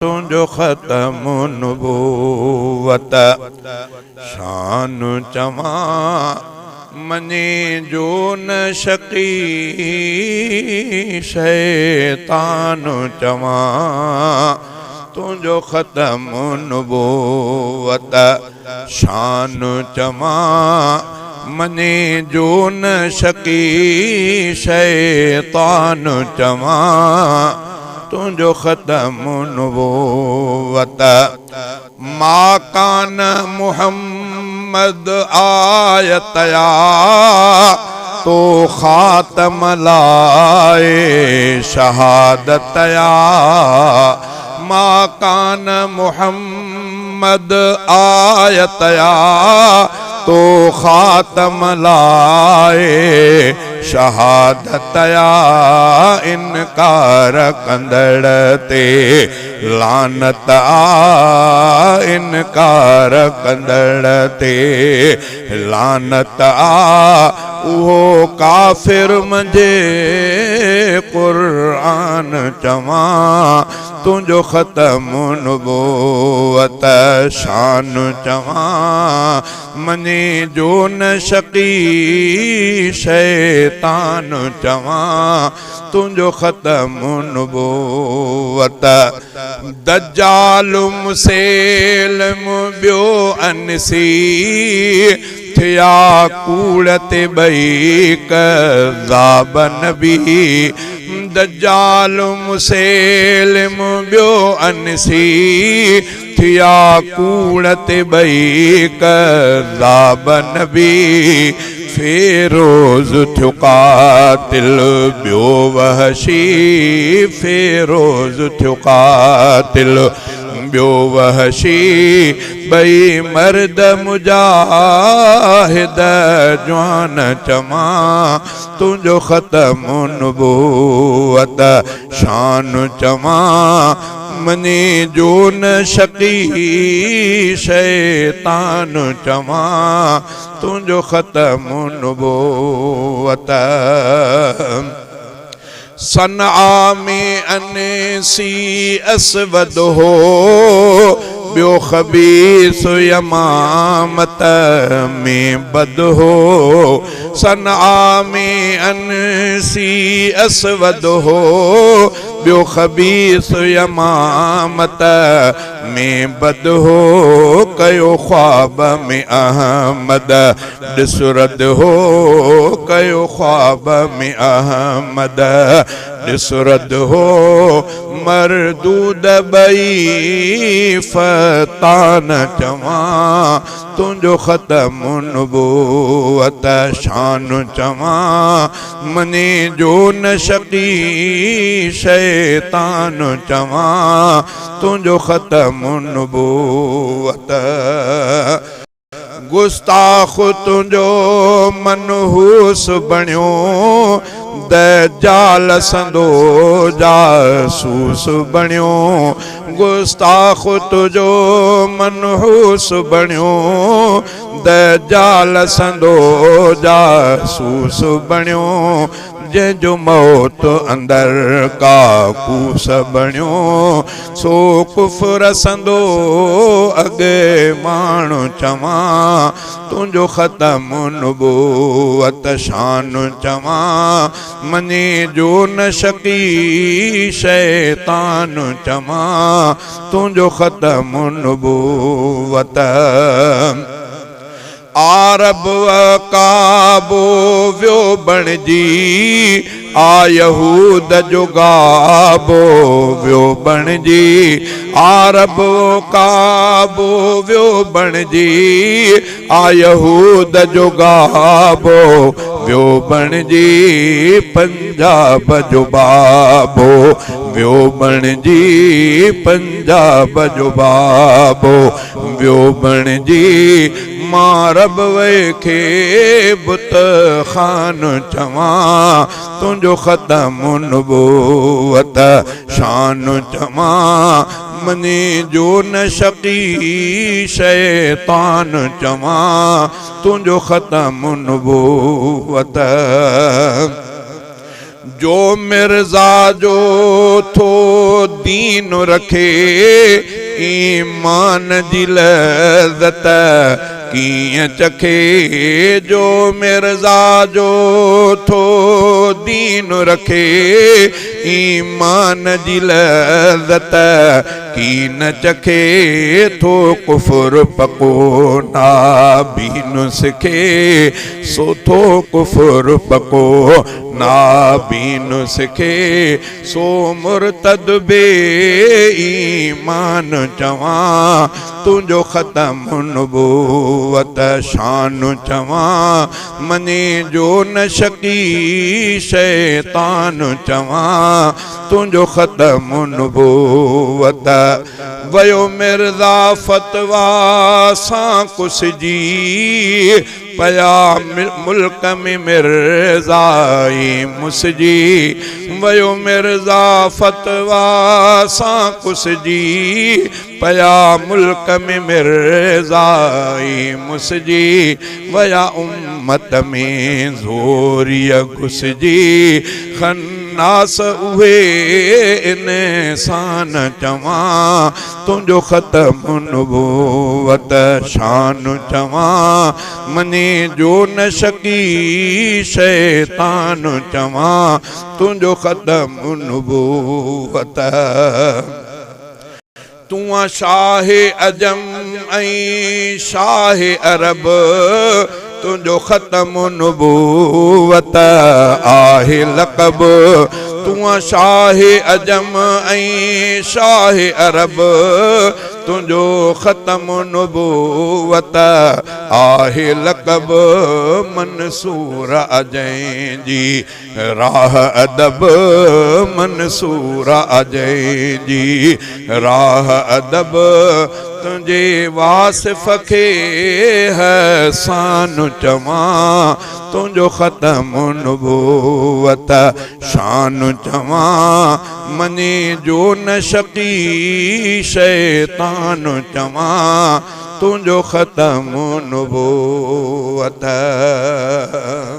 तुझो ख़त्म नबूवत शान चवा मने जो न शकी शैतान चवा तुझो ख़त्म नबूवत शान चवा मने जो न शकी शैतान चवा तुझो ख़त्म नबूवत मा कान मुहम्मद आयतया तो ख़ातम लाए शहादतया मा कान मुहम्मद आयतया तो ख़ातम लाए शहादतया इनकार कंदड़ ते लानत आ इनकार कंदड़ ते लानत आ उहो काफ़िर मुंहिंजे क़ुरान चवा तुझो ख़त्म नबूवत शान चवा मने जो न शकी शैतान चवा तुझो ख़त्म नबूवत दज्जाल मुसैलम ॿियो अनसी थिया कूड़ ते ॿई कज़ाब नबी दज्जाल मुसैलम ॿियो अनसी थिया कूड़ ते ॿई कज़ाब नबी फेरोज़ थियो क़ातिल ॿियो वहशी फेरोज़ थियो क़ातिल ॿियो वहशी ॿई मर्द मुजाहिद जवान चवा तुझो ख़त्म नबूवत शान चवा मने जो न शकी शैतान चवा तुझो ख़त्म नबूवत सनआ में अनसी असवद हो ॿियो ख़बीस यमामत में बद हो सनआ में अनसी असवद हो ॿियो ख़बीस यमामत में बद हो कयो ख्वाब में अहमद ॾिसरद हो कयो ख्वाब में अहमद ॾिसरद हो मरदूद ॿई फतान चवा तुझो ख़त्म नबूवत शान चवा मने जो न शकी शैतान चवा तुझो ख़त्म नबूवत गुस्ताख़ तुझो मनहूस बणियो दज्जाल संदो जासूस बणियो गुस्ताख़ तुझो मनहूस बणियो दज्जाल संदो जासूस बणियो जंहिंजो मौत अंदर काकूस बणियो सो कुफ़र संदो अॻे माण्हू चवा तुझो ख़त्म नबूवत शान चवा मने जो न शकी शैतान चवा तुझो ख़त्म नबूवत आरब काबो व्यो बणजी आ यहूद जो गाबो व्यो बणजी आरब काबो व्यो बणजी आ यहूद जो गाबो व्यो बणजी पंजाब जो बाबो व्यो बणजी पंजाब जो बाबो व्यो बणजी मां रब वेखे बुत खान चवा तुझो ख़त्म नबूवत शान चवा मने जो न शकी शैतान चवा तुझो ख़त्म नबूवत जो मिर्ज़ा जो थो दीन रखे ईमान जी लज़्ज़त कीअं चखे जो मिर्ज़ा जो थो दीन रखे ईमान जी लज़्ज़त की न चखे थो कुफ़्र पको नाबीन सिखे सो थो कुफ़्र पको नाबीन सिखे सो मुर्तद बे ईमान चवां तुझो ख़त्म नबूवत शान चवां मने जो न शकी शैतान चवां तुझो ख़त्म नबूवत वयो मिर्ज़ा फतवा सां कुसजी पया मुल्क में मिर्ज़ाई मुसजी वयो मिर्ज़ा फतवा सां कुसजी पया मुल्क में मिर्ज़ाई मुसजी वया उम्मत में ज़ोरिया घुसजी खन्नास उहे इंसान चवां तुझो ख़त्म नबूवत शान चवां मने जो न शकी शैतान चवां तुझो ख़त्म नबूवत तूं शाह अजम ऐं शाह अरब तुझो ख़त्म नबूवत आहे लक़ब तूं शाह अजम ऐं शाह अरब तुझो ख़त्म नबूवत आहे लक़ब मंसूर अजय जी राह अदब मंसूर अजय जी राह अदब तुझे वासिफ़ खे हसान चवां तुझो ख़त्म नबूवत शान चवां मने जो न शकी शैतान चवां तुझो ख़त्म नबूवत।